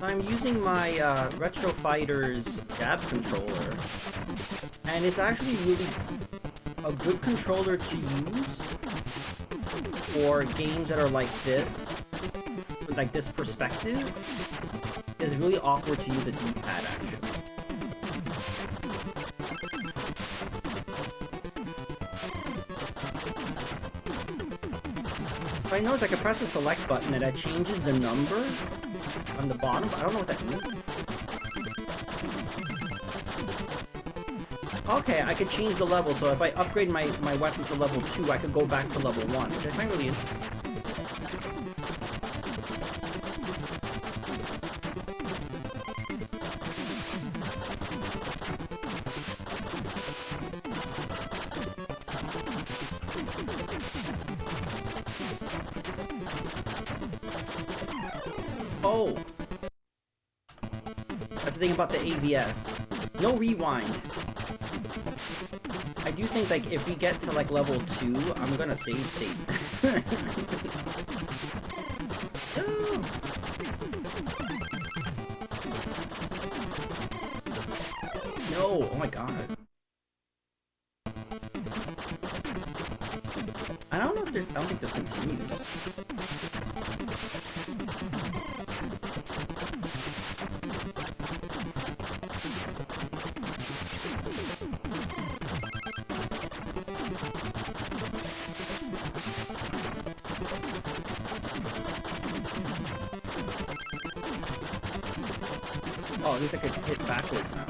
I'm using my Retro Fighters jab controller, and it's actually really a good controller to use for games that are like this, with like this perspective. It's really awkward to use a D-pad actually. But I notice I can press the select button and that changes the number on the bottom, but I don't know what that means. Okay, I could change the level, so if I upgrade my weapon to level 2, I could go back to level 1, which I find really interesting. Oh! That's the thing about the ABS. No rewind. I do think, like, if we get to, like, level 2, I'm gonna save state. Oh. No! Oh my god. I don't know if there's... I don't think this continues. Oh, at least I could hit backwards now.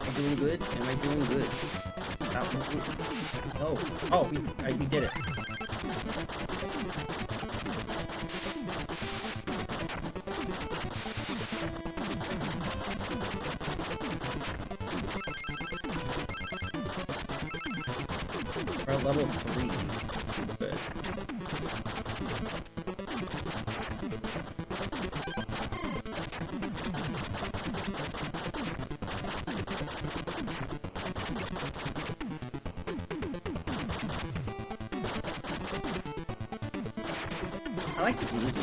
Am I doing good? Am I doing good? No. Oh, we did it. We're at level 3. Good. I like this music.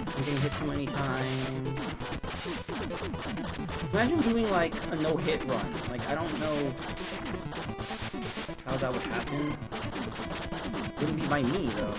I'm getting hit too many times. Imagine doing like a no-hit run. Like, I don't know how that would happen. Wouldn't be by me though.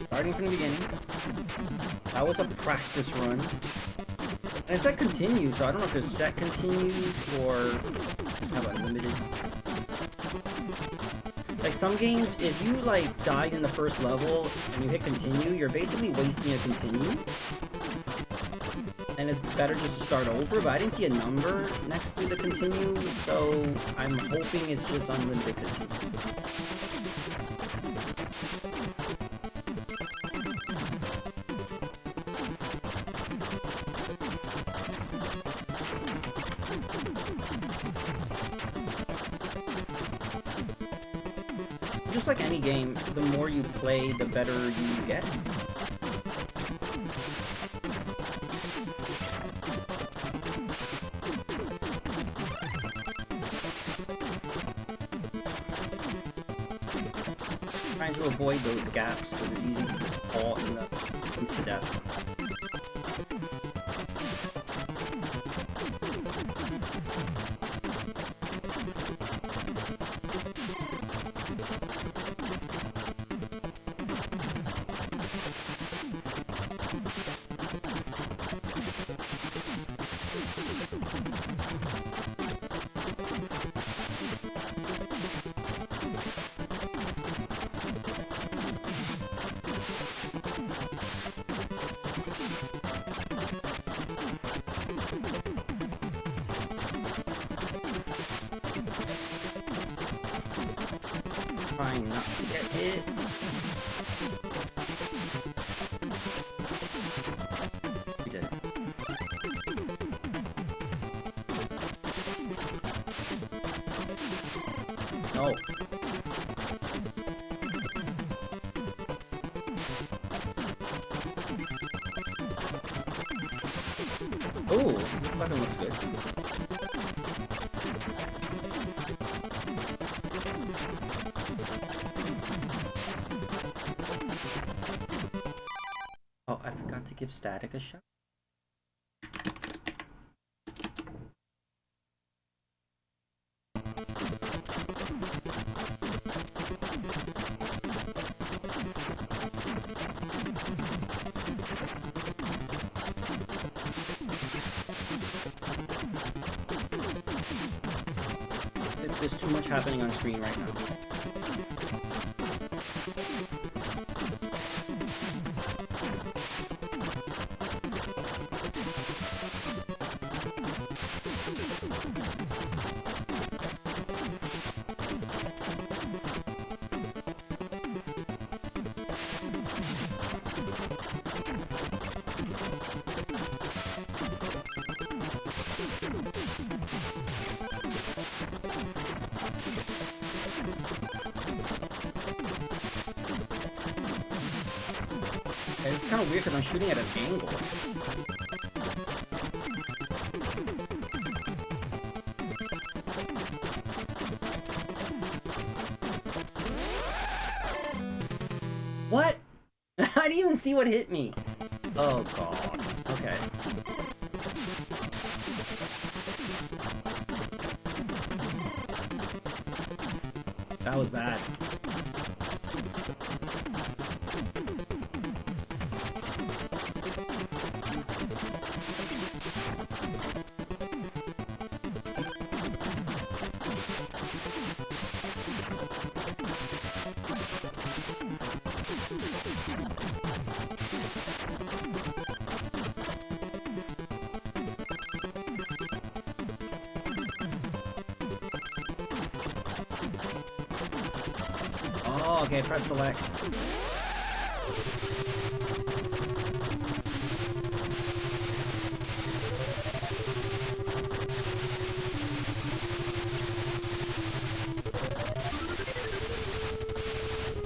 Starting from the beginning. That was a practice run. And it said continue, so I don't know if there's set continues or just have unlimited. Like some games, if you like died in the first level and you hit continue, you're basically wasting a continue. And it's better just to start over, but I didn't see a number next to the continue, so I'm hoping it's just unlimited continue. Just like any game, the more you play, the better you get. Trying to avoid those gaps, so it's easy to just fall in the insta-death. Trying not to get hit. We did it. No. Oh, this weapon looks good. Oh, I forgot to give Static a shot. There's too much happening on screen right now. It's kind of weird because I'm shooting at an angle. What? I didn't even see what hit me. Oh god. Okay. That was bad. Oh, okay, press select.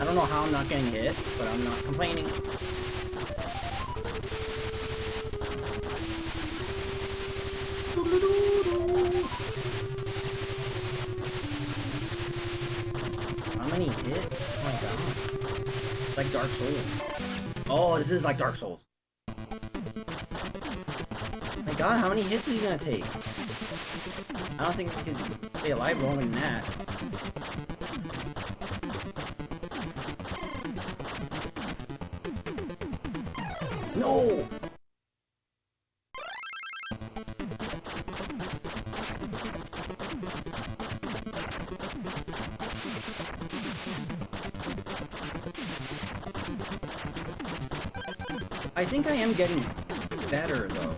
I don't know how I'm not getting hit, but I'm not complaining. How many hits? Oh my god. It's like Dark Souls. Oh, this is like Dark Souls. My god, how many hits is he gonna take? I don't think he can stay alive longer than that. No! I think I am getting better, though.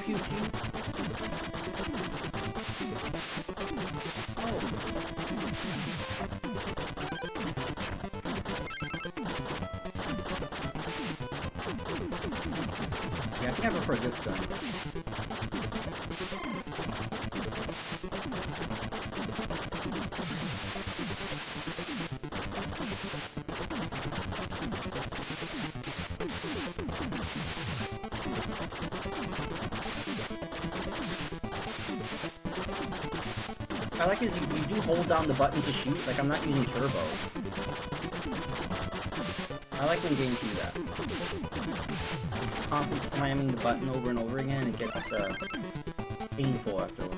Pew, pew, pew. Oh. Yeah, I think I prefer this gun. I like is you do hold down the button to shoot, like I'm not using turbo. I like when games do that. It's constantly slamming the button over and over again, it gets painful after a while.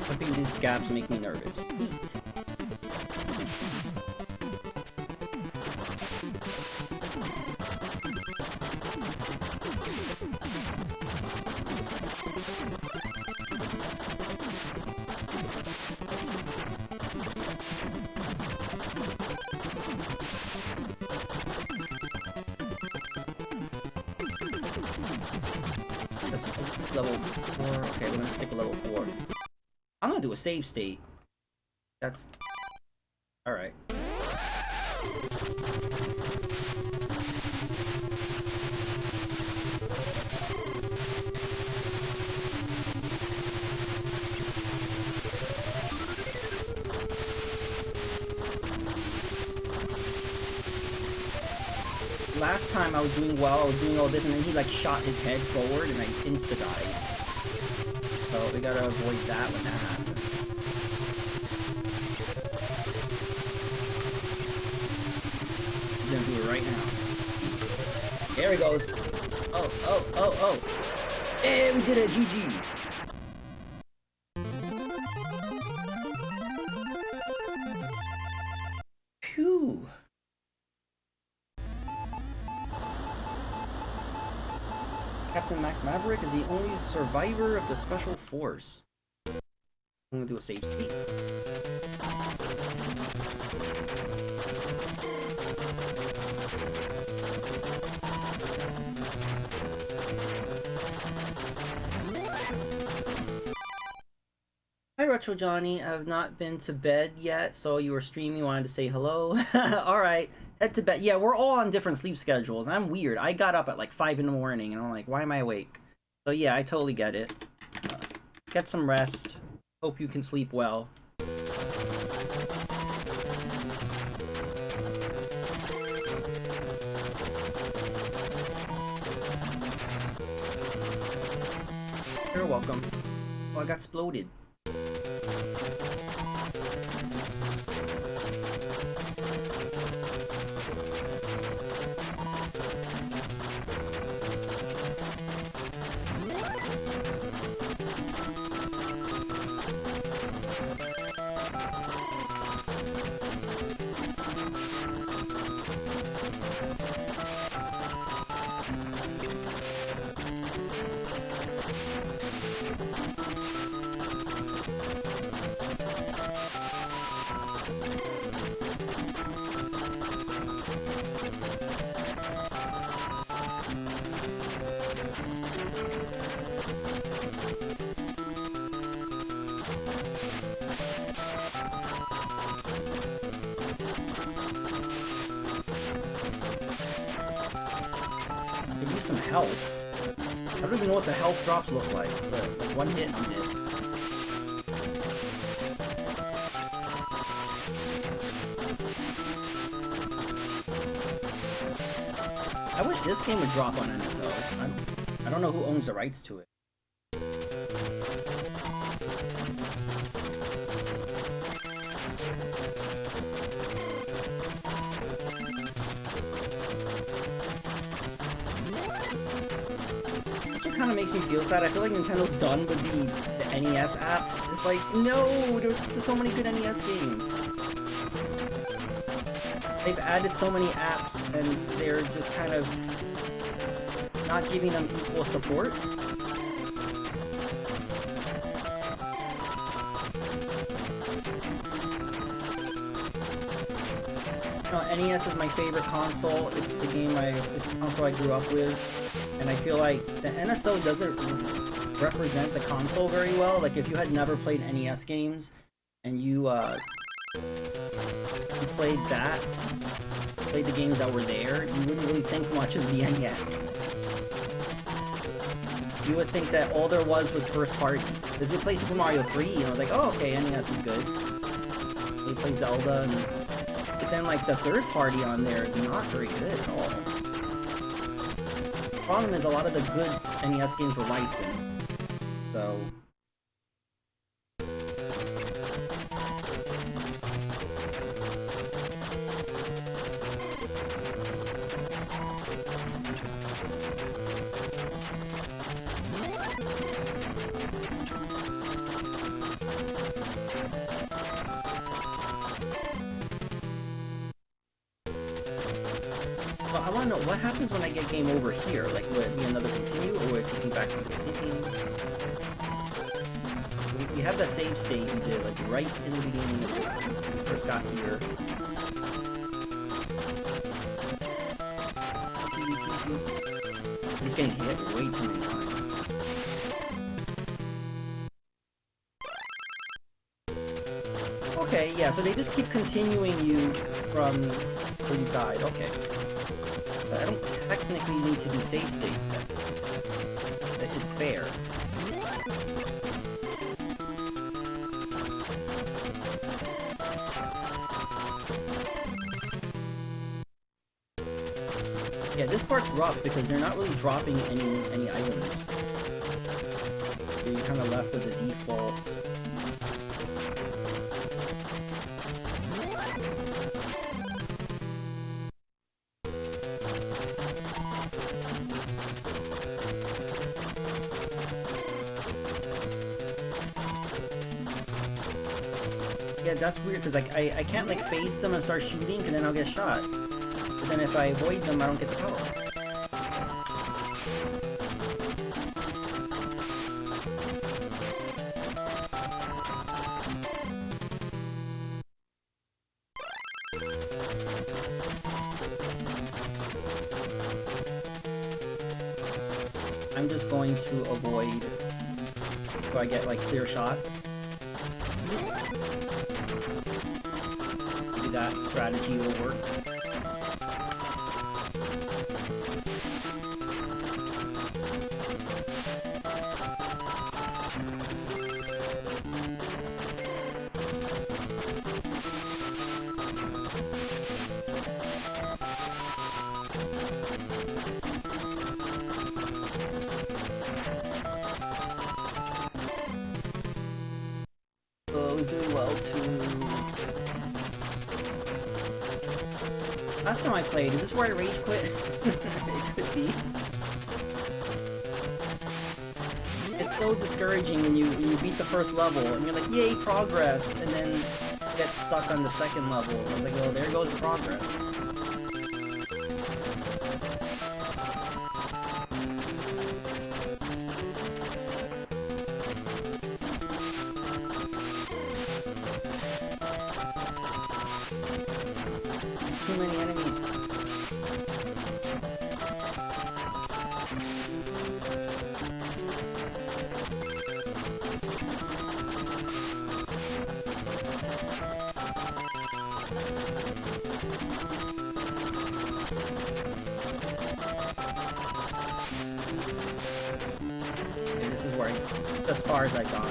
I think these gaps make me nervous. Eat. That's level 4. Okay, we're gonna stick with level 4. I'm gonna do a save state. That's... Alright. Last time I was doing well, I was doing all this, and then he like shot his head forward and I insta-died. So we gotta avoid that when that happens. He's gonna do it right now. There he goes. Oh, oh, oh, oh. Hey, we did it, GG. Phew. Captain Max Maverick is the only survivor of the Special Force. I'm gonna do a save state. Hi Retro Johnny, I have not been to bed yet, so you were streaming, wanted to say hello. Alright. Head to bed. Yeah, we're all on different sleep schedules. I'm weird. I got up at like 5 in the morning and I'm like, why am I awake? So yeah, I totally get it. Get some rest. Hope you can sleep well. You're welcome. Oh, I got exploded. Some health. I don't even know what the health drops look like. But one hit, I'm dead. I wish this game would drop on NSO. I don't know who owns the rights to it. Kind of makes me feel sad. I feel like Nintendo's done with the NES app. It's like, no, there's so many good NES games. They've added so many apps and they're just kind of not giving them equal support. NES is my favorite console. It's the console I grew up with, and I feel like the NSO doesn't represent the console very well. Like if you had never played NES games and you played the games that were there, you wouldn't really think much of the NES. You would think that all there was first party. Because you play Super Mario 3, you know, like, oh, okay, NES is good. You play Zelda, but then, like, the third party on there is not very good at all. The problem is a lot of the good NES games were licensed, so... I want to know, what happens when I get game over here? Like, will it be another continue, or will it take me back to the beginning? We have that save state we did, like, right in the beginning of this, when we first got here. I'm just getting hit way too many times. Okay, yeah, so they just keep continuing you from where you died, okay. But I don't technically need to do save states then. It's fair. Yeah, this part's rough because they're not really dropping any items. So you're kind of left with the default. Yeah, that's weird, because like, I can't like face them and start shooting, and then I'll get shot. But then if I avoid them, I don't get the power. I'm just going to avoid so I get like clear shots. Maybe that strategy will work. Last time I played, is this where I rage quit? It could be. It's so discouraging when you beat the first level and you're like, yay, progress, and then you get stuck on the second level. And I was like, well, there goes the progress. Too many enemies. Okay, this is where as far as I got.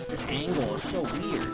This angle is so weird.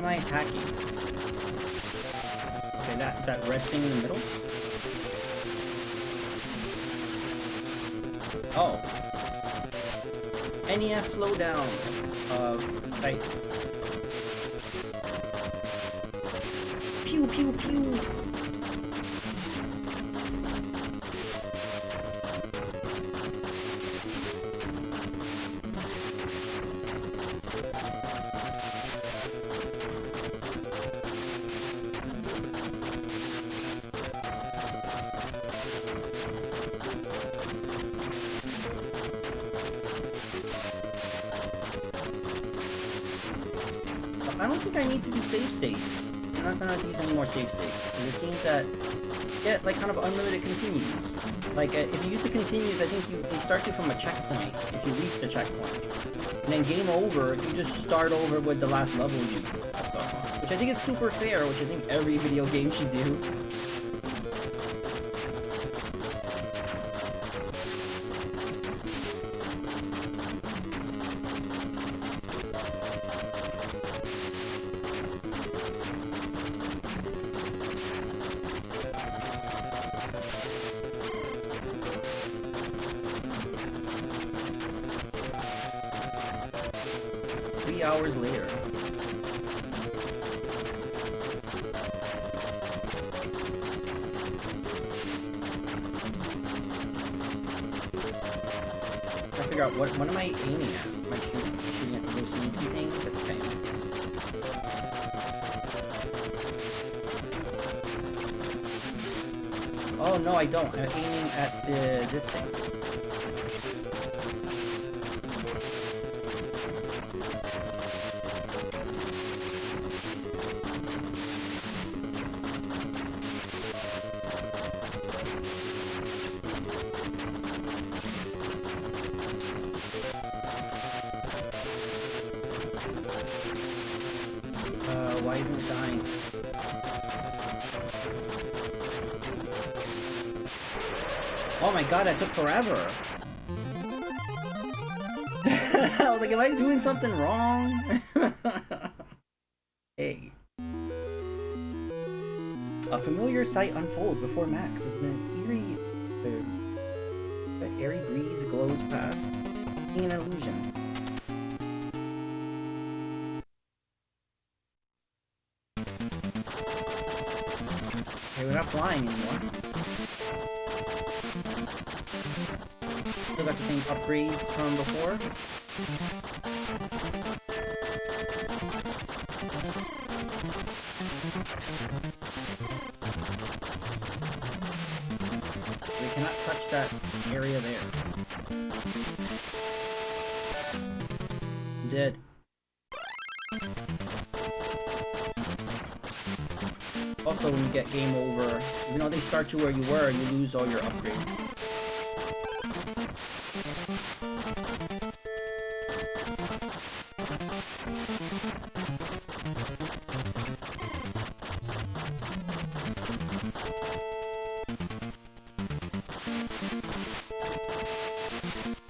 am I attacking? Okay, that red thing in the middle? Oh. NES slowdown. Right. Pew pew pew! I don't think I need to do save states. I'm not gonna use any more save states. And it seems that you get like kind of unlimited continues. Like if you use the continues, I think they start you from a checkpoint if you reach the checkpoint. And then game over, you just start over with the last level you left off on. Which I think is super fair, which I think every video game should do. 3 hours later. I figure out what am I aiming at? Am I shooting at those sneaky things? Okay. Oh no, I don't. I'm aiming at this thing. Why isn't it dying? Oh my god, that took forever! I was like, am I doing something wrong? Hey. A familiar sight unfolds before Max as the airy breeze glows past, being an illusion. Okay, we're not flying anymore. Still got the same upgrades from before. We cannot touch that area there. I'm dead. Also, when you get game over, even though they start you where you were, you lose all your upgrades.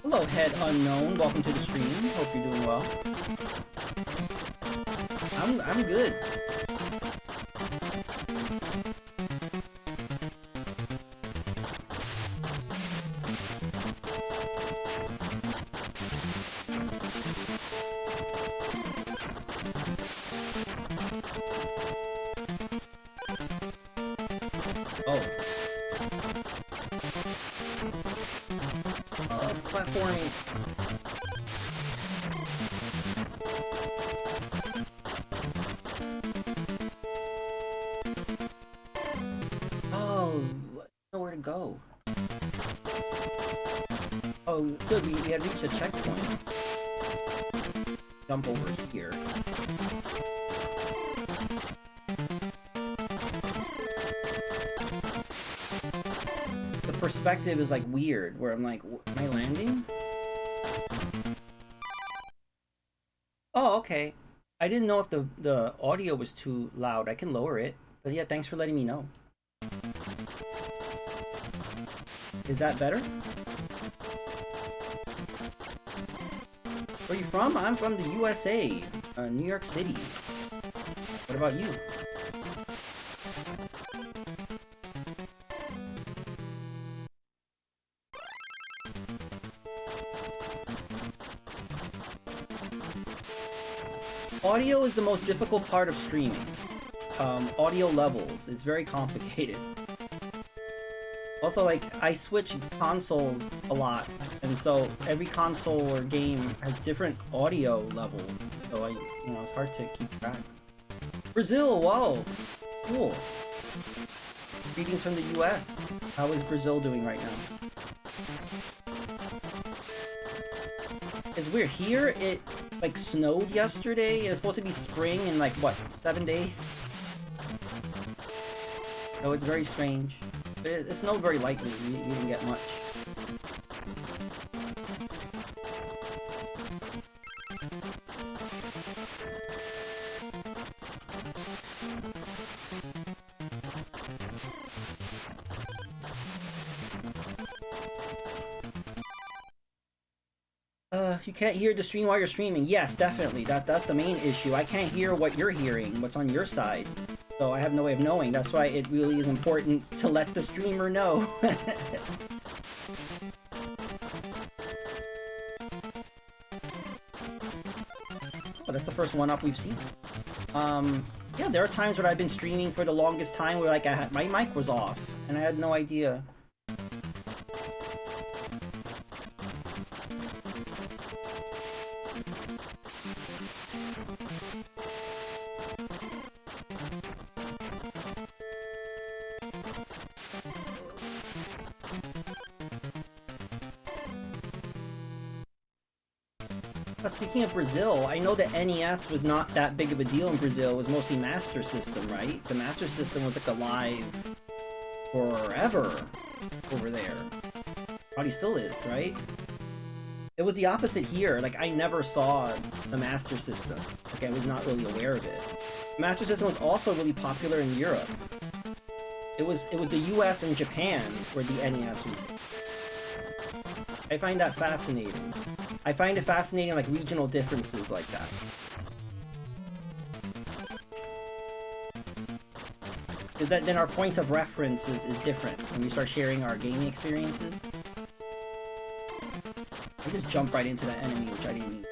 Hello, Head Unknown. Welcome to the stream. Hope you're doing well. I'm good. Platforming. Oh, nowhere to go. Oh, good. We had reached a checkpoint. Jump over here. The perspective is like weird, where I'm like, am I landing? Oh, okay. I didn't know if the audio was too loud. I can lower it. But yeah, thanks for letting me know. Is that better? Where are you from? I'm from the USA, New York City. about you? Audio is the most difficult part of streaming. Audio levels. It's very complicated. Also, like, I switch consoles a lot, and so every console or game has different audio level. So it's hard to keep track. Brazil, whoa, cool. Greetings from the US. How is Brazil doing right now? It's weird. Here, it, like, snowed yesterday, and it's supposed to be spring in, like, what, 7 days? So it's very strange. It snowed very lightly. We didn't get much. You can't hear the stream while you're streaming. Yes, definitely. That's the main issue. I can't hear what you're hearing, what's on your side. So I have no way of knowing. That's why it really is important to let the streamer know. Oh, that's the first 1UP we've seen. Yeah, there are times where I've been streaming for the longest time where, like, my mic was off, and I had no idea. Speaking of Brazil, I know the NES was not that big of a deal in Brazil. It was mostly Master System, right? The Master System was, like, alive forever over there. Probably still is, right? It was the opposite here. Like, I never saw the Master System. Like, I was not really aware of it. The Master System was also really popular in Europe. It was the US and Japan where the NES was. I find that fascinating. I find it fascinating, like, regional differences like that. Then our point of reference is different when we start sharing our gaming experiences. I just jumped right into that enemy, which I didn't need.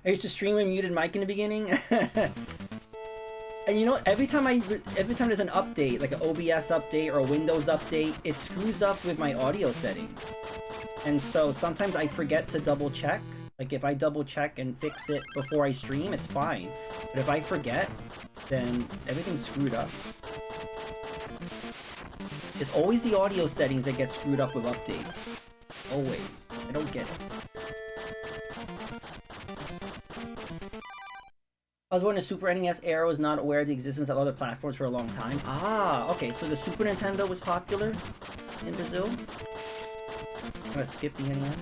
I used to stream with muted mic in the beginning. And you know, every time there's an update, like an OBS update or a Windows update, it screws up with my audio setting. And so sometimes I forget to double check. Like, if I double check and fix it before I stream, it's fine. But if I forget, then everything's screwed up. It's always the audio settings that get screwed up with updates. Always. I don't get it. I was wondering, the Super NES era was not aware of the existence of other platforms for a long time. Ah, okay, so the Super Nintendo was popular in Brazil? I'm gonna skip the NES.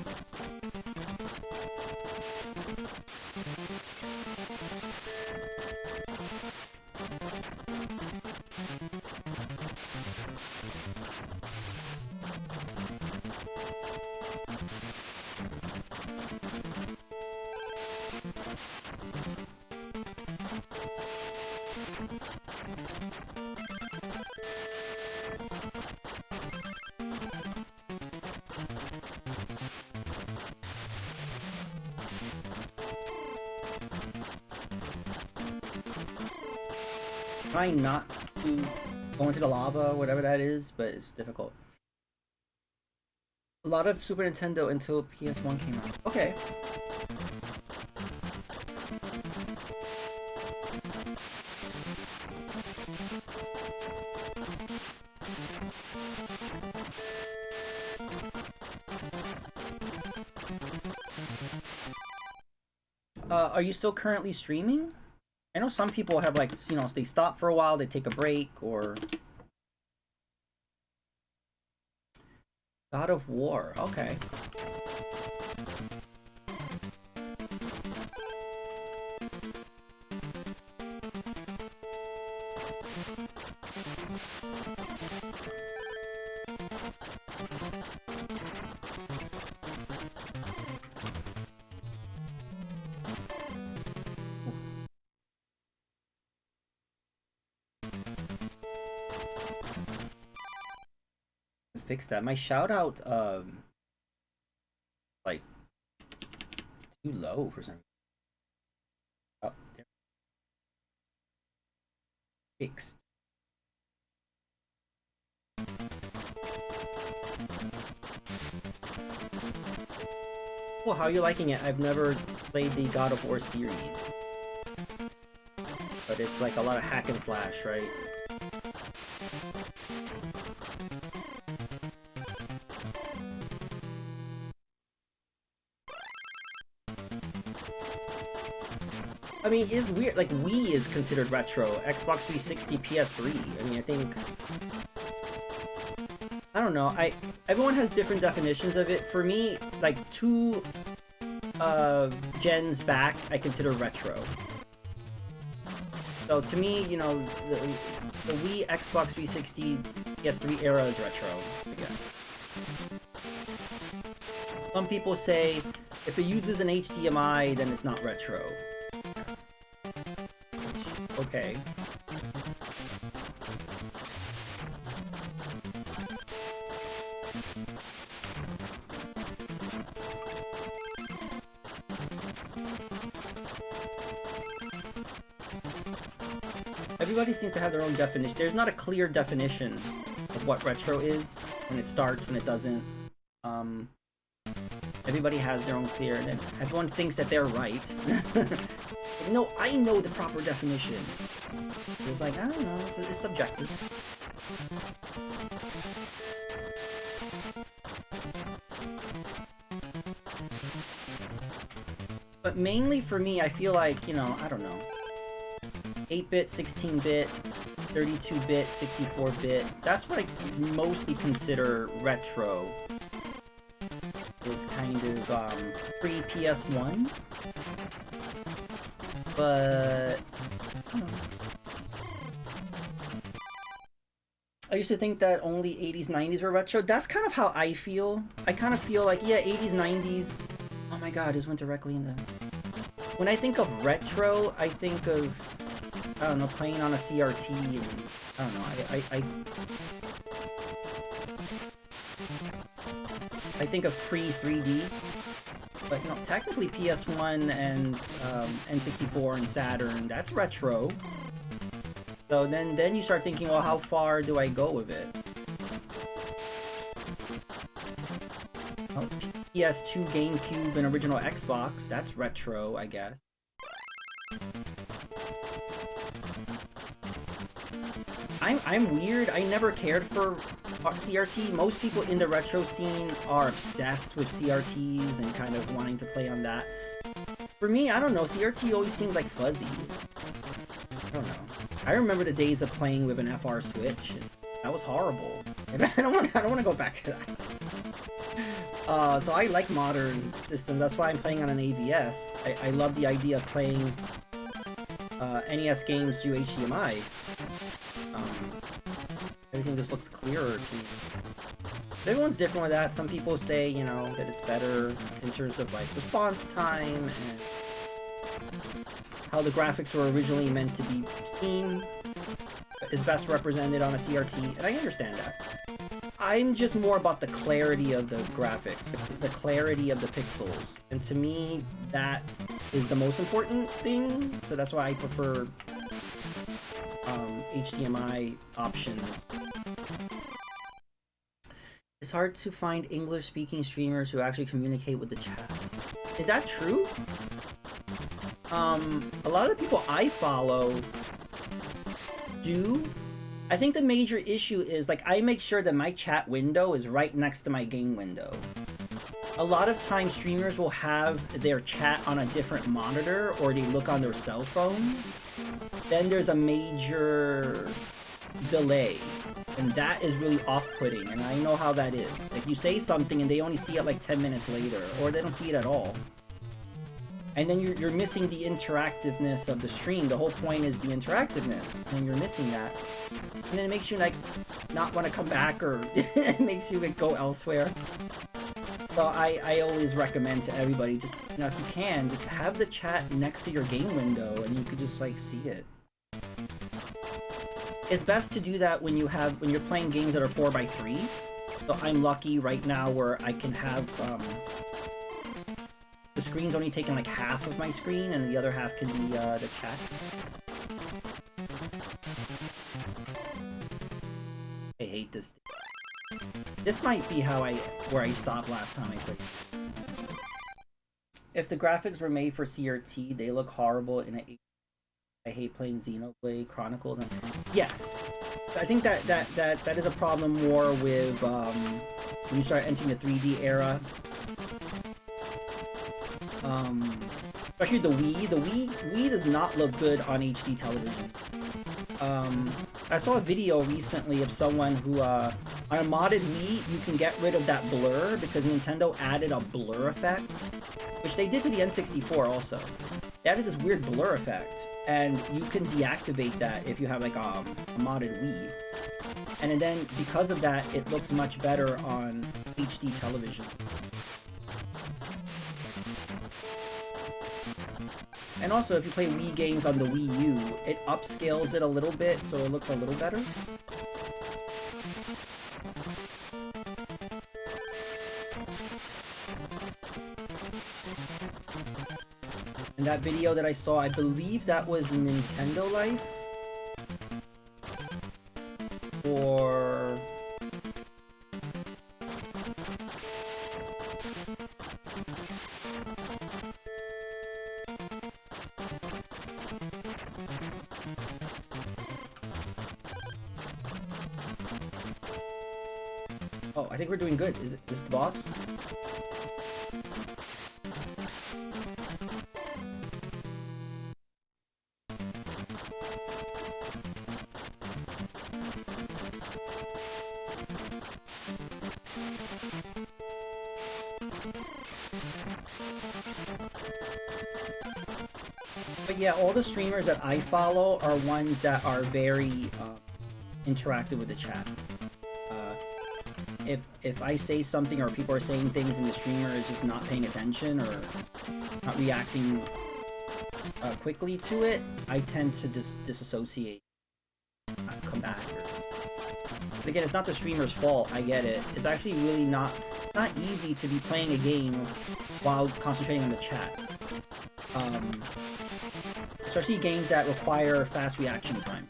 Trying not to go into the lava, whatever that is, but it's difficult. A lot of Super Nintendo until PS1 came out. Okay. Are you still currently streaming? I know some people have, like, you know, they stop for a while, they take a break, or... God of War, okay. fix that. My shout out, like, too low for some reason. Oh, there. Fixed. Well, how are you liking it? I've never played the God of War series. But it's like a lot of hack and slash, right? I mean, it's weird. Like, Wii is considered retro. Xbox 360, PS3. I mean, I think... I don't know. Everyone has different definitions of it. For me, like, 2 gens back, I consider retro. So to me, you know, the Wii, Xbox 360, PS3 era is retro, I guess. Some people say if it uses an HDMI, then it's not retro. Yes. Okay. Everybody seems to have their own definition. There's not a clear definition of what retro is, when it starts, when it doesn't. Everybody has their own clear, and everyone thinks that they're right. No, I know the proper definition. It's like, I don't know, it's subjective. But mainly for me, I feel like, you know, I don't know. 8-bit, 16-bit, 32-bit, 64-bit. That's what I mostly consider retro. Is kind of pre-PS1. But I used to think that only 80s, 90s were retro. That's kind of how I feel. I kind of feel like, yeah, 80s, 90s. Oh my god, this went directly into... When I think of retro, I think of, I don't know, playing on a CRT and, I don't know, I think of pre-3D, but, you know, technically PS1 and N64 and Saturn, that's retro. So then you start thinking, well, how far do I go with it? Oh, PS2, GameCube, and original Xbox, that's retro, I guess. I'm weird. I never cared for CRT. Most people in the retro scene are obsessed with CRTs and kind of wanting to play on that. For me, I don't know. CRT always seemed like fuzzy. I don't know. I remember the days of playing with an FR Switch. And that was horrible. And I don't want to go back to that. So I like modern systems. That's why I'm playing on an AVS. I love the idea of playing NES games through HDMI. Everything just looks clearer to me. But everyone's different with that. Some people say, you know, that it's better in terms of like response time and how the graphics were originally meant to be seen is best represented on a CRT, and I understand that. I'm just more about the clarity of the graphics, the clarity of the pixels, and to me, that is the most important thing, so that's why I prefer HDMI options. It's hard to find English-speaking streamers who actually communicate with the chat. Is that true? A lot of the people I follow do. I think the major issue is, like, I make sure that my chat window is right next to my game window. A lot of times streamers will have their chat on a different monitor, or they look on their cell phone. Then there's a major delay, and that is really off-putting, and I know how that is. Like, you say something and they only see it like 10 minutes later, or they don't see it at all. And then you're missing the interactiveness of the stream. The whole point is the interactiveness, and you're missing that. And then it makes you, like, not want to come back, or it makes you, like, go elsewhere. So I always recommend to everybody, just, you know, if you can, just have the chat next to your game window, and you could just, like, see it. It's best to do that when you're playing games that are 4x3, So I'm lucky right now where I can have the screen's only taking like half of my screen, and the other half can be the chat. I hate this. This might be where I stopped last time I played. If the graphics were made for CRT, they look horrible in a. I hate playing Xenoblade Chronicles. And yes, I think that is a problem more with when you start entering the 3D era. Especially the Wii. The Wii does not look good on HD television. I saw a video recently of someone who, on a modded Wii, you can get rid of that blur because Nintendo added a blur effect, which they did to the N64 also. They added this weird blur effect, and you can deactivate that if you have like a modded Wii. And then because of that, it looks much better on HD television. And also, if you play Wii games on the Wii U, it upscales it a little bit, so it looks a little better. And that video that I saw, I believe that was Nintendo Life? Or... Oh, I think we're doing good. Is this the boss? But yeah, all the streamers that I follow are ones that are very interactive with the chat. If I say something or people are saying things and the streamer is just not paying attention or not reacting quickly to it, I tend to just disassociate, come back. But again, it's not the streamer's fault, I get it. It's actually really not easy to be playing a game while concentrating on the chat. Especially games that require fast reaction time.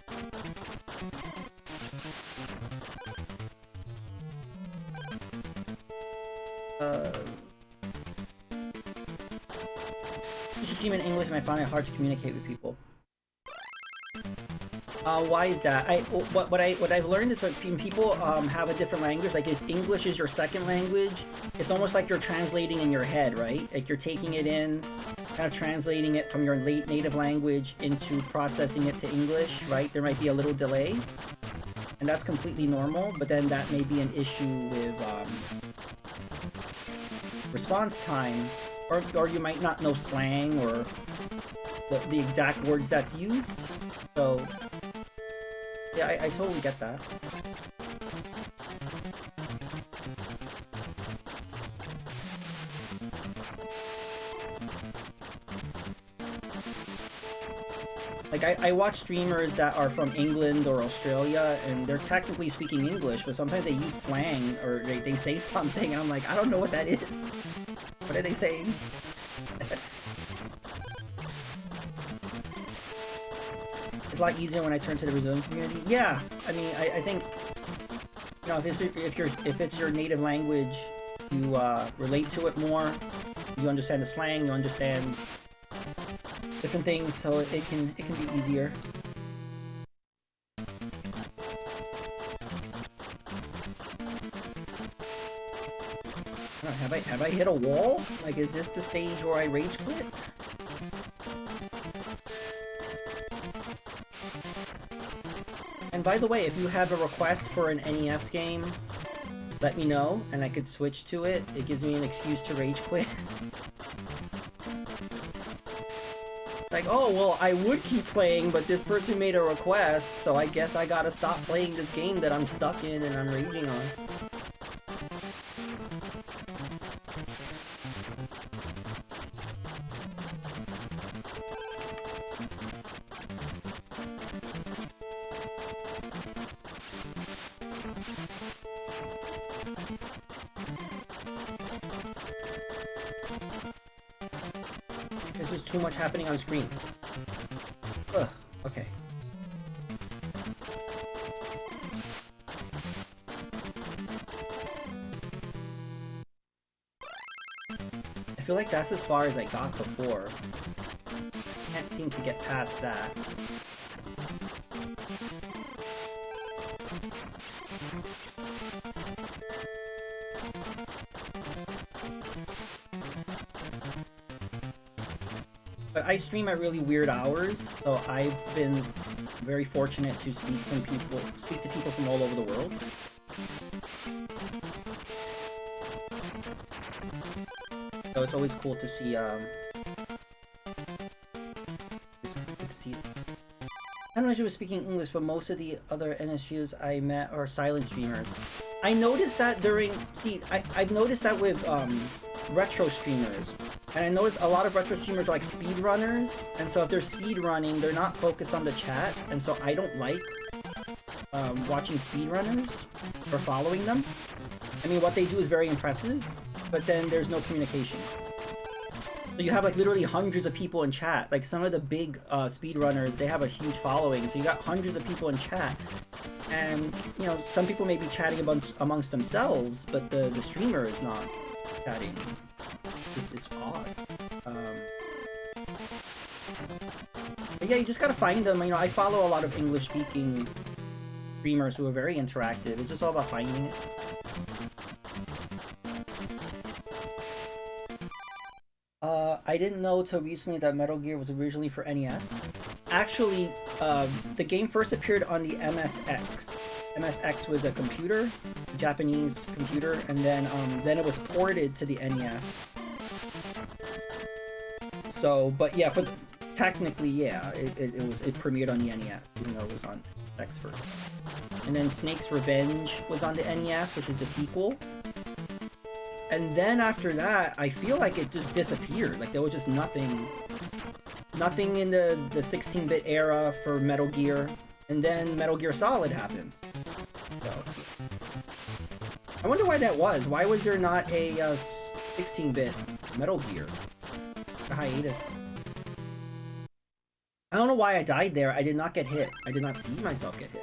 You should stream in English, and I find it hard to communicate with people. Why is that? What I've learned is that when people have a different language, like if English is your second language, it's almost like you're translating in your head, right? Like you're taking it in, kind of translating it from your native language into processing it to English, right? There might be a little delay, and that's completely normal, but then that may be an issue with response time, or you might not know slang or the exact words that's used. So yeah, I totally get that. Like, I watch streamers that are from England or Australia, and they're technically speaking English, but sometimes they use slang, or they say something, and I'm like, I don't know what that is. What are they saying? It's a lot easier when I turn to the Brazilian community. Yeah, I mean, I think, you know, if it's your native language, you relate to it more. You understand the slang. You understand different things, so it can be easier. Have I hit a wall? Like, is this the stage where I rage quit? And by the way, if you have a request for an NES game, let me know, and I could switch to it. It gives me an excuse to rage quit. Like, oh, well, I would keep playing, but this person made a request, so I guess I gotta stop playing this game that I'm stuck in and I'm raging on. just too much happening on screen. Ugh, okay. I feel like that's as far as I got before. Can't seem to get past that. But I stream at really weird hours, so I've been very fortunate to speak to people from all over the world. So it's always cool to see, I don't know if she was speaking English, but most of the other NSUs I met are silent streamers. I noticed that I've noticed that with, retro streamers. And I noticed a lot of retro streamers are like speedrunners, and so if they're speedrunning, they're not focused on the chat, and so I don't like watching speedrunners or following them. I mean, what they do is very impressive, but then there's no communication. So you have like literally hundreds of people in chat. Like some of the big speedrunners, they have a huge following, so you got hundreds of people in chat. And, you know, some people may be chatting amongst themselves, but the streamer is not chatting. It's odd. But yeah, you just gotta find them. You know, I follow a lot of English-speaking streamers who are very interactive. It's just all about finding it. I didn't know till recently that Metal Gear was originally for NES. Actually, the game first appeared on the MSX. MSX was a computer, a Japanese computer, and then it was ported to the NES. So, but yeah, technically, yeah, it premiered on the NES, even though it was on X first. And then Snake's Revenge was on the NES, which is the sequel. And then after that, I feel like it just disappeared. Like there was just nothing in the 16-bit era for Metal Gear. And then Metal Gear Solid happened. So, I wonder why that was. Why was there not a 16-bit Metal Gear? A hiatus. I don't know why I died there. I did not get hit. I did not see myself get hit.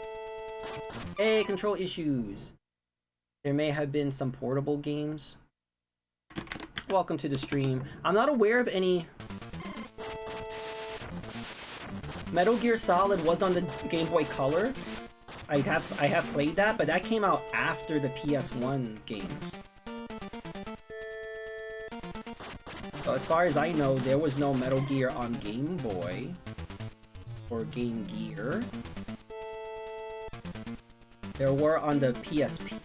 Hey, control issues. There may have been some portable games. Welcome to the stream. I'm not aware of any... Metal Gear Solid was on the Game Boy Color. I have played that, but that came out after the PS1 games. So as far as I know, there was no Metal Gear on Game Boy or Game Gear. There were on the PSP,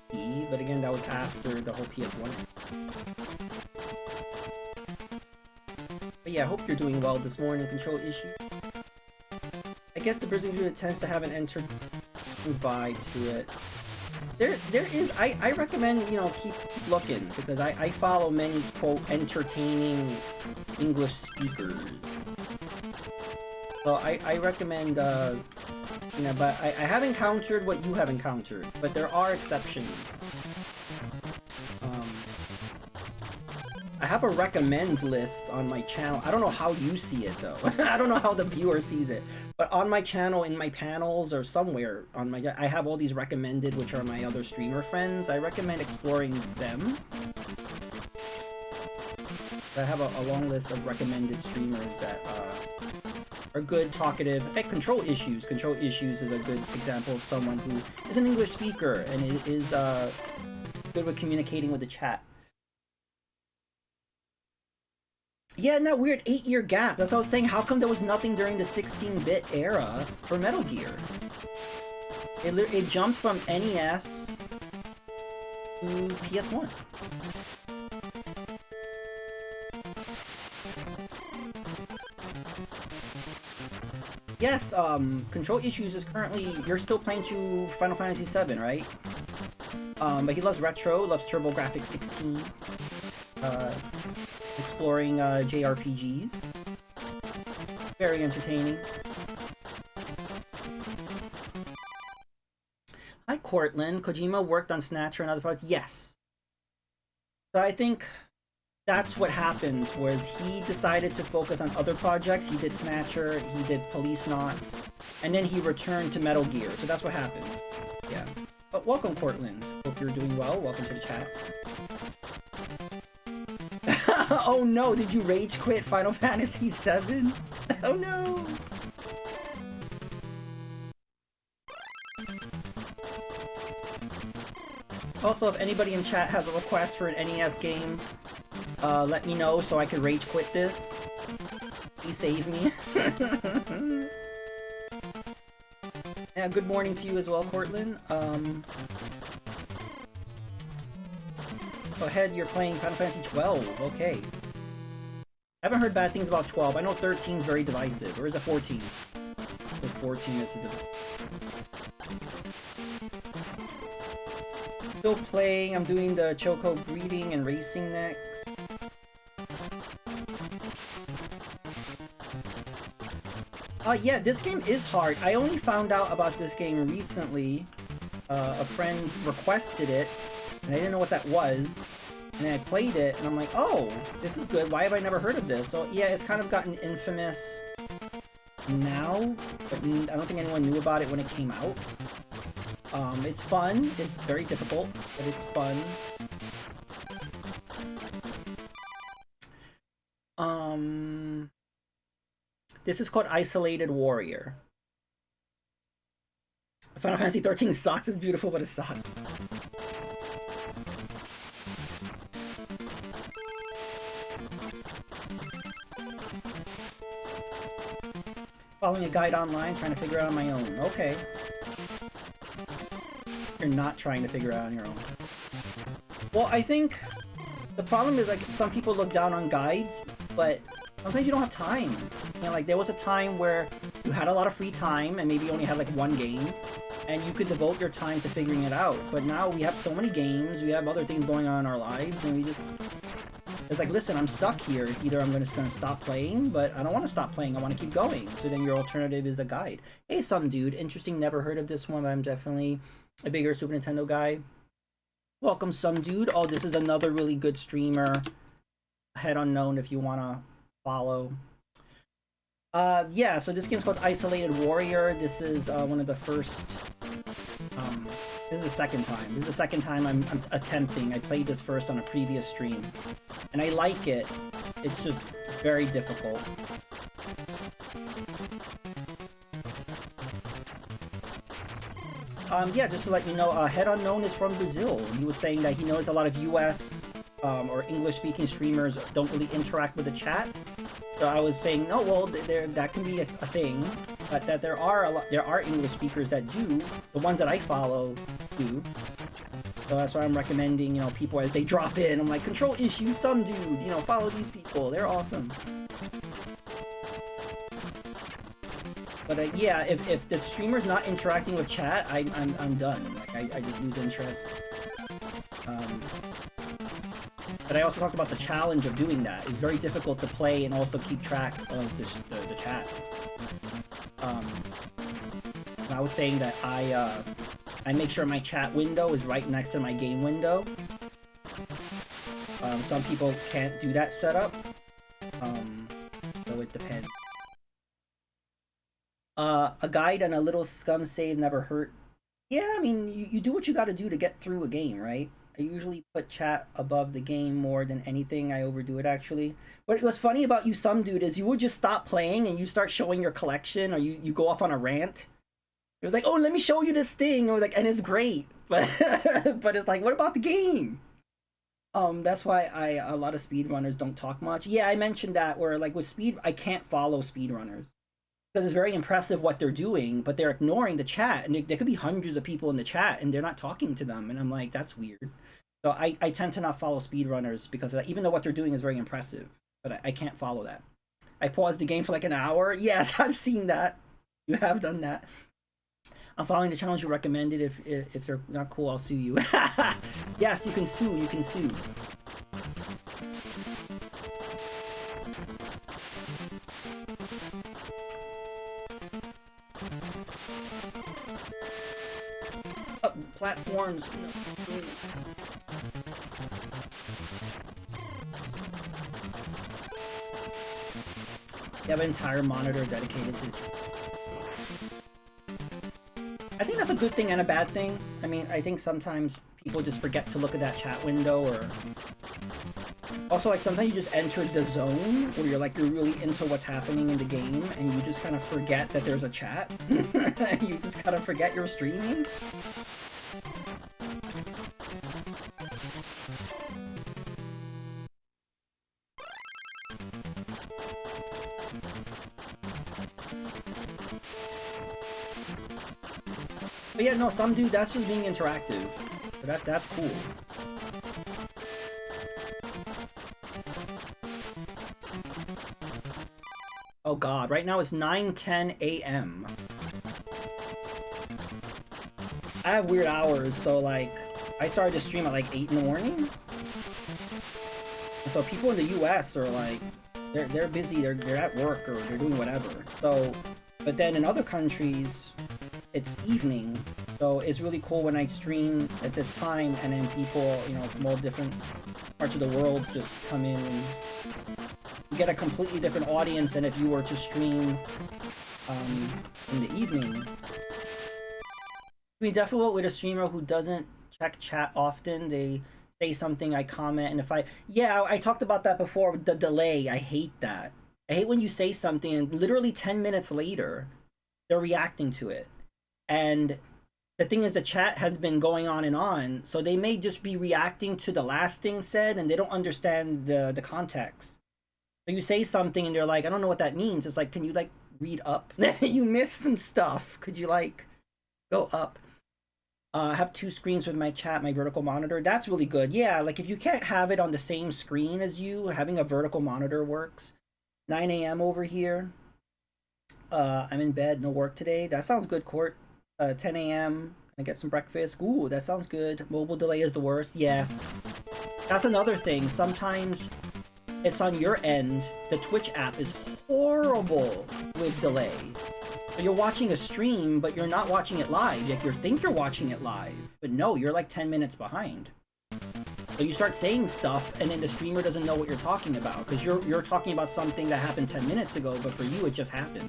but again, that was after the whole PS1. But yeah, I hope you're doing well this morning. Control issue. I guess the Brazilian unit tends to have an entered vibe to it. There is. I recommend, you know, keep looking, because I follow many quote entertaining English speakers. So I recommend you know, but I have encountered what you have encountered, but there are exceptions. I have a recommend list on my channel. I don't know how you see it though. I don't know how the viewer sees it. But on my channel, in my panels, or somewhere on my... I have all these recommended, which are my other streamer friends. I recommend exploring them. I have a long list of recommended streamers that are good, talkative. Hey, Control Issues. Control Issues is a good example of someone who is an English speaker and is good with communicating with the chat. Yeah, isn't that weird? 8-year gap. That's what I was saying. How come there was nothing during the 16-bit era for Metal Gear? It jumped from NES to PS1. Yes, Control Issues is currently... You're still playing through Final Fantasy VII, right? But he loves retro, loves TurboGrafx 16. Exploring JRPGs. Very entertaining. Hi, Cortland. Kojima worked on Snatcher and other parts. Yes. So I think that's what happened, was he decided to focus on other projects. He did Snatcher, he did Police Knots, and then he returned to Metal Gear. So that's what happened. Yeah. But welcome, Cortland. Hope you're doing well. Welcome to the chat. Oh no, did you rage quit Final Fantasy VII? Oh no! Also, if anybody in chat has a request for an NES game, let me know so I can rage quit this. Please save me. Yeah, good morning to you as well, Cortland. Go ahead, you're playing Final Fantasy 12. Okay. I haven't heard bad things about 12. I know 13 is very divisive. Or is it 14? Because 14 is a Still playing. I'm doing the Choco breeding and racing next. Yeah, this game is hard. I only found out about this game recently. A friend requested it, and I didn't know what that was. And then I played it, and I'm like, oh, this is good. Why have I never heard of this? So yeah, it's kind of gotten infamous now, but I don't think anyone knew about it when it came out. It's fun. It's very difficult, but it's fun. This is called Isolated Warrior. Final Fantasy 13 sucks. It's beautiful, but it sucks. Following a guide online, trying to figure it out on my own. Okay. You're not trying to figure it out on your own. Well, I think the problem is, like, some people look down on guides, but sometimes you don't have time. You know, like, there was a time where you had a lot of free time, and maybe you only had, like, one game, and you could devote your time to figuring it out. But now we have so many games, we have other things going on in our lives, and we just... It's like, listen, I'm stuck here. It's either I'm just gonna stop playing, but I don't want to stop playing. I want to keep going. So then your alternative is a guide. Hey, some dude. Interesting. Never heard of this one, but I'm definitely a bigger Super Nintendo guy. Welcome, some dude. Oh, this is another really good streamer. Head Unknown if you want to follow. Yeah, so this game's called Isolated Warrior. This is one of the first... this is the second time. This is the second time I'm attempting. I played this first on a previous stream. And I like it. It's just very difficult. Yeah, just to let you know, Head Unknown is from Brazil. He was saying that he knows a lot of US or English-speaking streamers don't really interact with the chat. So I was saying, no, well, that can be a thing, but that there are English speakers that do. The ones that I follow do. So that's why I'm recommending, you know, people as they drop in. I'm like, control issues, some dude, you know, follow these people. They're awesome. But yeah, if the streamer's not interacting with chat, I'm done. Like I just lose interest. But I also talked about the challenge of doing that. It's very difficult to play and also keep track of the chat. And I was saying that I make sure my chat window is right next to my game window. Some people can't do that setup. So it depends. A guide and a little scum save never hurt. Yeah, I mean, you do what you gotta do to get through a game, right? I usually put chat above the game more than anything. I overdo it, actually. But what's funny about you, some dude, is you would just stop playing and you start showing your collection, or you go off on a rant. It was like, oh, let me show you this thing, or like, and it's great. But but it's like, what about the game? That's why a lot of speedrunners don't talk much. Yeah, I mentioned that, where like with I can't follow speedrunners. Because it's very impressive what they're doing, but they're ignoring the chat, and there could be hundreds of people in the chat, and they're not talking to them, and I'm like, that's weird. So I tend to not follow speedrunners because of that, even though what they're doing is very impressive, but I can't follow that. I paused the game for like an hour. Yes, I've seen that. You have done that. I'm following the challenge you recommended. If they're not cool, I'll sue you. Yes, you can sue. You can sue. Platforms. You have an entire monitor dedicated to. I think that's a good thing and a bad thing. I mean, I think sometimes people just forget to look at that chat window, or also like sometimes you just enter the zone where you're really into what's happening in the game, and you just kind of forget that there's a chat. You just kind of forget you're streaming. But yeah, no, some dude, that's just being interactive. So that's cool. Oh god, right now it's 9:10 a.m. I have weird hours, so like, I started to stream at like 8 in the morning. And so people in the US are like, they're busy, they're at work or they're doing whatever. So, but then in other countries, it's evening, so it's really cool when I stream at this time, and then people, you know, from all different parts of the world just come in, and you get a completely different audience than if you were to stream in the evening. I mean, definitely with a streamer who doesn't check chat often, they say something, I comment, and if I talked about that before with the delay. I hate that. I hate when you say something and literally 10 minutes later, they're reacting to it. And the thing is, the chat has been going on, so they may just be reacting to the last thing said, and they don't understand the context. So you say something and they're like, I don't know what that means. It's like, can you like read up? You missed some stuff. Could you like go up? I have two screens with my chat, my vertical monitor. That's really good. Yeah, like if you can't have it on the same screen as you, having a vertical monitor works. 9 a.m. over here. I'm in bed, no work today. That sounds good, Court. 10 a.m. I get some breakfast. Ooh, that sounds good. Mobile delay is the worst. Yes. That's another thing. Sometimes it's on your end. The Twitch app is horrible with delay. So you're watching a stream, but you're not watching it live. Like, you think you're watching it live, but no, you're like 10 minutes behind. So you start saying stuff, and then the streamer doesn't know what you're talking about, because you're talking about something that happened 10 minutes ago, but for you, it just happened.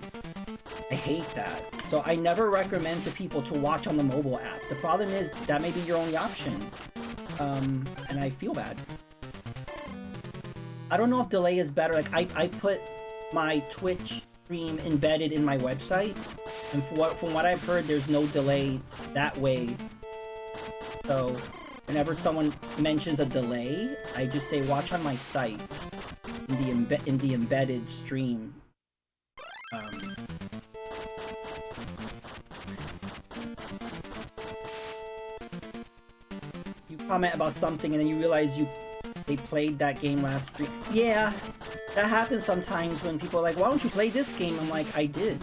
I hate that. So I never recommend to people to watch on the mobile app. The problem is that may be your only option. And I feel bad. I don't know if delay is better. Like, I put my Twitch stream embedded in my website, and from what I've heard, there's no delay that way. So whenever someone mentions a delay, I just say watch on my site in the embedded stream. You comment about something and then you realize they played that game last stream. Yeah, that happens sometimes when people are like, why don't you play this game? I'm like, I did.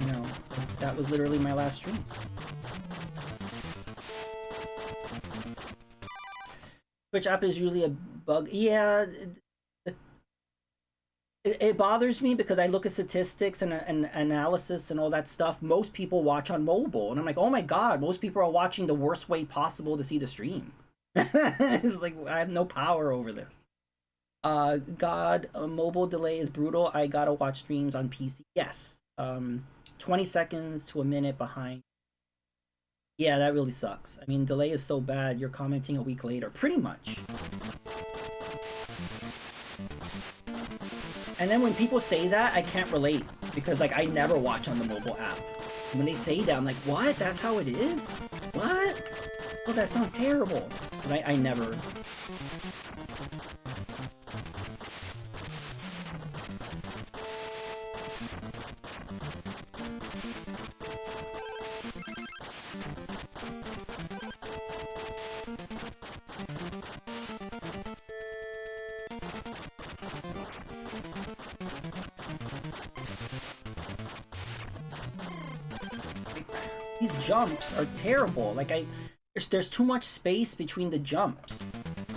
You know, that was literally my last stream. Twitch app is usually a bug. Yeah, it bothers me because I look at statistics and analysis and all that stuff. Most people watch on mobile, and I'm like, oh my god, most people are watching the worst way possible to see the stream. It's like, I have no power over this. Mobile delay is brutal. I gotta watch streams on PC. Yes. 20 seconds to a minute behind. Yeah, that really sucks. I mean, delay is so bad, you're commenting a week later, pretty much. And then when people say that, I can't relate, because like I never watch on the mobile app. When they say that, I'm like, what? That's how it is? What? Oh, that sounds terrible. I never. These jumps are terrible. Like there's too much space between the jumps.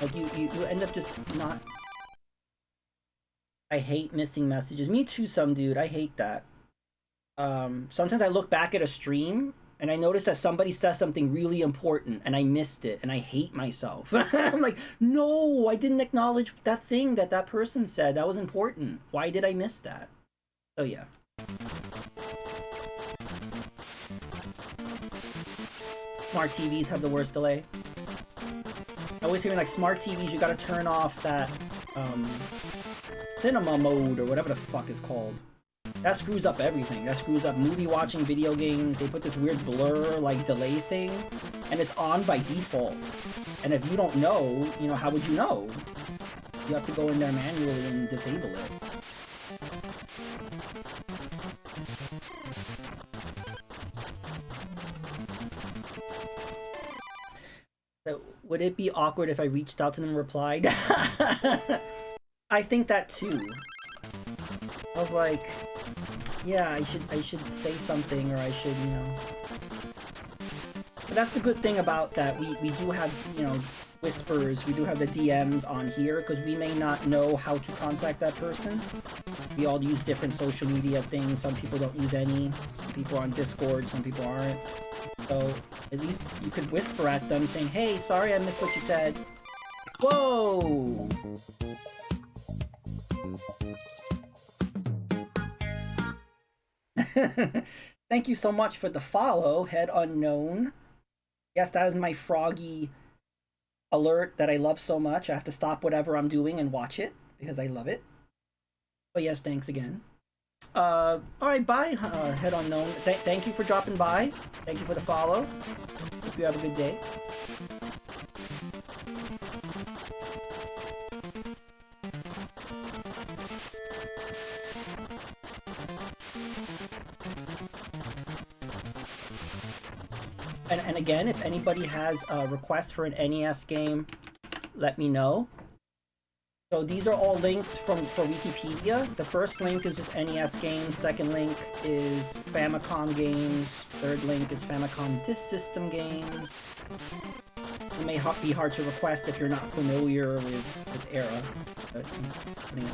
Like you end up just not. I hate missing messages. Me too, some dude. I hate that. Sometimes I look back at a stream and I notice that somebody says something really important and I missed it and I hate myself. I'm like, no, I didn't acknowledge that thing that person said. That was important. Why did I miss that? So yeah. Smart TVs have the worst delay. I always hear like smart TVs, you gotta turn off that cinema mode or whatever the fuck is called. That screws up everything. That screws up movie watching, video games. They put this weird blur like delay thing, and it's on by default. And if you don't know, you know, how would you know? You have to go in there manually and disable it. So, would it be awkward if I reached out to them and replied? I think that too. I was like, yeah, I should say something, or I should, you know. But that's the good thing about that. We do have, you know, whispers. We do have the DMs on here because we may not know how to contact that person. We all use different social media things. Some people don't use any. Some people are on Discord. Some people aren't. So at least you could whisper at them saying, hey, sorry I missed what you said. Whoa! Thank you so much for the follow, Head Unknown. Yes, that is my froggy alert that I love so much. I have to stop whatever I'm doing and watch it because I love it. But yes, thanks again. Alright, bye, Head Unknown. Thank you for dropping by. Thank you for the follow. Hope you have a good day. And again, if anybody has a request for an NES game, let me know. So these are all links for Wikipedia. The first link is just NES games. Second link is Famicom games. Third link is Famicom Disk System games. It may be hard to request if you're not familiar with this era, but you know.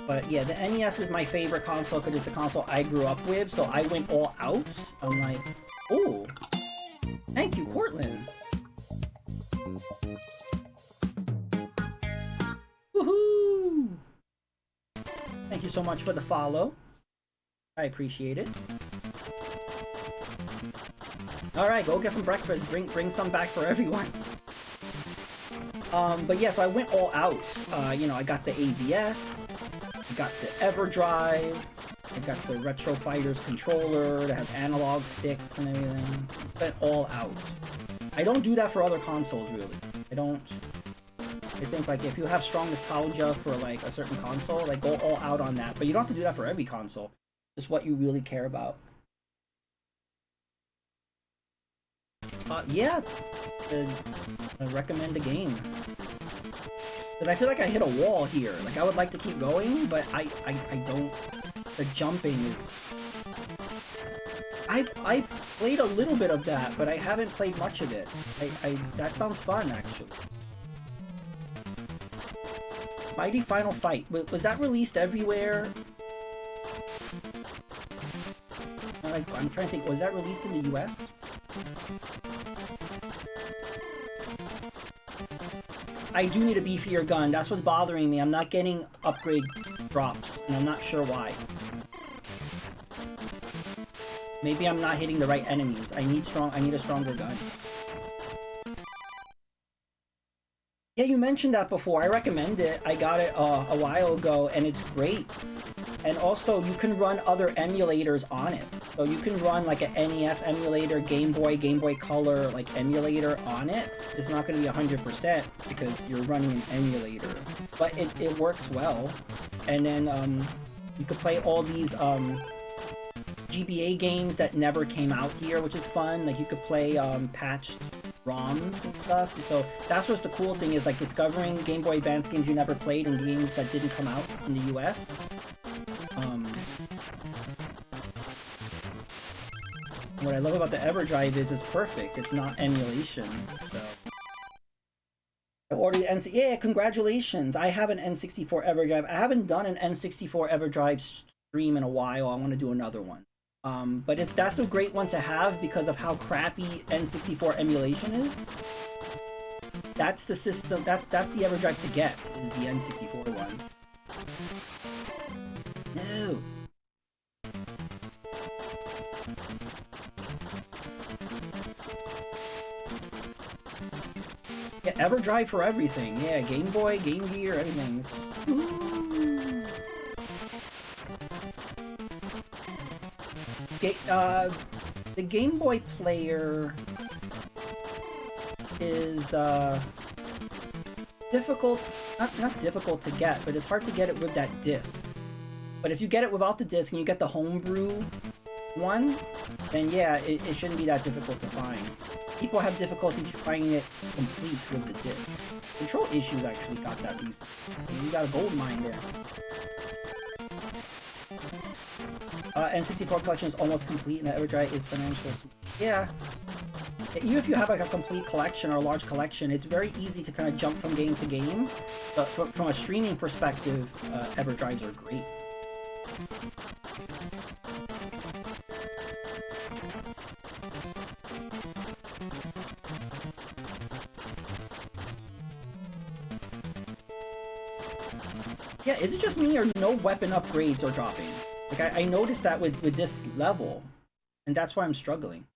But yeah, the NES is my favorite console because it's the console I grew up with, so I went all out. I'm like, oh, thank you, Cortland. Woohoo! Thank you so much for the follow. I appreciate it. Alright, go get some breakfast. Bring some back for everyone. But yeah, so I went all out. You know, I got the ABS. I got the EverDrive, I got the Retro Fighters controller that has analog sticks and everything. It's been all out. I don't do that for other consoles, really. I don't. I think, like, if you have strong nostalgia for, like, a certain console, like, go all out on that. But you don't have to do that for every console. Just what you really care about. Yeah. I recommend a game. But I feel like I hit a wall here. Like, I would like to keep going, but I don't. The jumping is... I've played a little bit of that, but I haven't played much of it. That sounds fun, actually. Mighty Final Fight. Was that released everywhere? I'm trying to think. Was that released in the US? I do need a beefier gun. That's what's bothering me. I'm not getting upgrade drops, and I'm not sure why. Maybe I'm not hitting the right enemies. I need a stronger gun. Yeah, you mentioned that before. I recommend it. I got it a while ago, and it's great. And also, you can run other emulators on it. So you can run like an NES emulator, Game Boy Color like emulator on it. It's not going to be 100% because you're running an emulator, but it works well. And then you could play all these GBA games that never came out here, which is fun. Like you could play patched ROMs and stuff. So that's what's the cool thing is like discovering Game Boy Advance games you never played and games that didn't come out in the US. What I love about the EverDrive is it's perfect. It's not emulation, so. I ordered the N64. Yeah, congratulations. I have an N64 EverDrive. I haven't done an N64 EverDrive stream in a while. I want to do another one. But that's a great one to have because of how crappy N64 emulation is. That's the system. That's the EverDrive to get, is the N64 one. No. Yeah, EverDrive for everything. Yeah, Game Boy, Game Gear, everything. The Game Boy player is difficult, not difficult to get, but it's hard to get it with that disc. But if you get it without the disc and you get the homebrew one, then yeah, it shouldn't be that difficult to find. People have difficulty finding it complete with the disc. Control Issues actually got that recently. You got a gold mine there. N64 collection is almost complete, and the EverDrive is financial. Yeah. Even if you have like a complete collection or a large collection, it's very easy to kind of jump from game to game. But from a streaming perspective, EverDrives are great. Yeah, is it just me or no weapon upgrades are dropping? Like I noticed that with this level, and that's why I'm struggling.